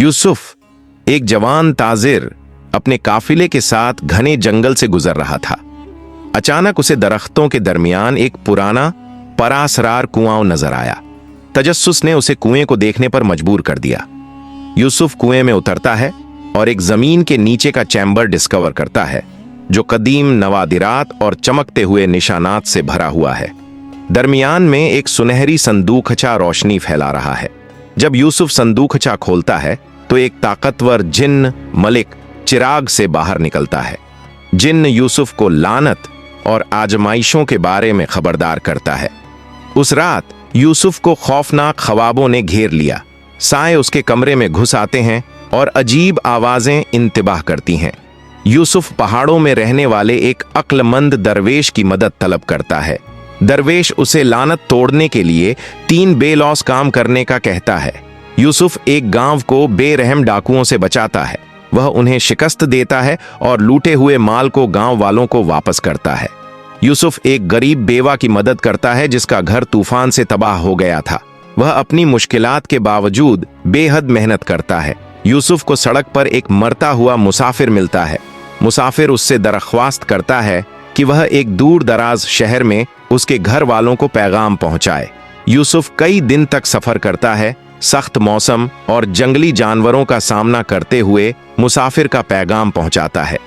यूसुफ एक जवान ताजिर अपने काफिले के साथ घने जंगल से गुजर रहा था। अचानक उसे दरख्तों के दरमियान एक पुराना परासरार कुआं नजर आया। तजस्सुस ने उसे कुएं को देखने पर मजबूर कर दिया। यूसुफ कुएं में उतरता है और एक जमीन के नीचे का चैम्बर डिस्कवर करता है जो कदीम नवादिरात और चमकते हुए निशानात से भरा हुआ है। दरमियान में एक सुनहरी संदूकचा रोशनी फैला रहा है। जब यूसुफ संदूकचा खोलता है तो एक ताकतवर जिन्न मलिक चिराग से बाहर निकलता है। जिन्न यूसुफ को लानत और आजमाइशों के बारे में खबरदार करता है। उस रात यूसुफ को खौफनाक ख्वाबों ने घेर लिया। साए उसके कमरे में घुस आते हैं और अजीब आवाजें इंतबाह करती हैं। यूसुफ पहाड़ों में रहने वाले एक अक्लमंद दरवेश की मदद तलब करता है। दरवेश उसे लानत तोड़ने के लिए 3 बेलौस काम करने का कहता है। यूसुफ एक गांव को बेरहम डाकुओं से बचाता है। वह उन्हें शिकस्त देता है और लूटे हुए माल को गांव वालों को वापस करता है। यूसुफ एक गरीब बेवा की मदद करता है जिसका घर तूफान से तबाह हो गया था। वह अपनी मुश्किलात के बावजूद बेहद मेहनत करता है। यूसुफ को सड़क पर एक मरता हुआ मुसाफिर मिलता है। मुसाफिर उससे दरख्वास्त करता है कि वह एक दूर दराज शहर में उसके घर वालों को पैगाम पहुंचाए। यूसुफ कई दिन तक सफर करता है। सख्त मौसम और जंगली जानवरों का सामना करते हुए मुसाफिर का पैगाम पहुंचाता है।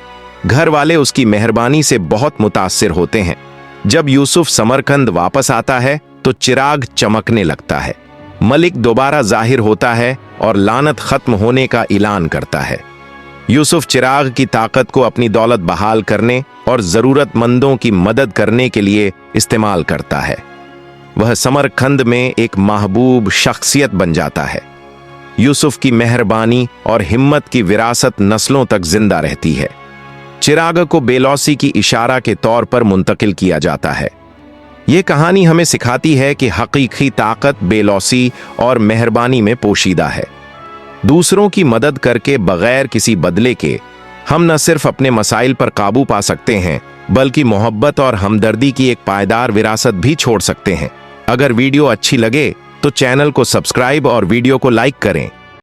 घर वाले उसकी मेहरबानी से बहुत मुतासिर होते हैं। जब यूसुफ समरकंद वापस आता है तो चिराग चमकने लगता है। मलिक दोबारा जाहिर होता है और लानत खत्म होने का ऐलान करता है। यूसुफ चिराग की ताकत को अपनी दौलत बहाल करने और जरूरतमंदों की मदद करने के लिए इस्तेमाल करता है। वह समरकंद में एक महबूब शख्सियत बन जाता है। यूसुफ की मेहरबानी और हिम्मत की विरासत नस्लों तक जिंदा रहती है। चिराग को बेलौसी की इशारा के तौर पर मुंतकिल किया जाता है। यह कहानी हमें सिखाती है कि हकीकी ताकत बेलौसी और मेहरबानी में पोशीदा है। दूसरों की मदद करके बगैर किसी बदले के हम न सिर्फ अपने मसाइल पर काबू पा सकते हैं बल्कि मोहब्बत और हमदर्दी की एक पायदार विरासत भी छोड़ सकते हैं। अगर वीडियो अच्छी लगे तो चैनल को सब्सक्राइब और वीडियो को लाइक करें।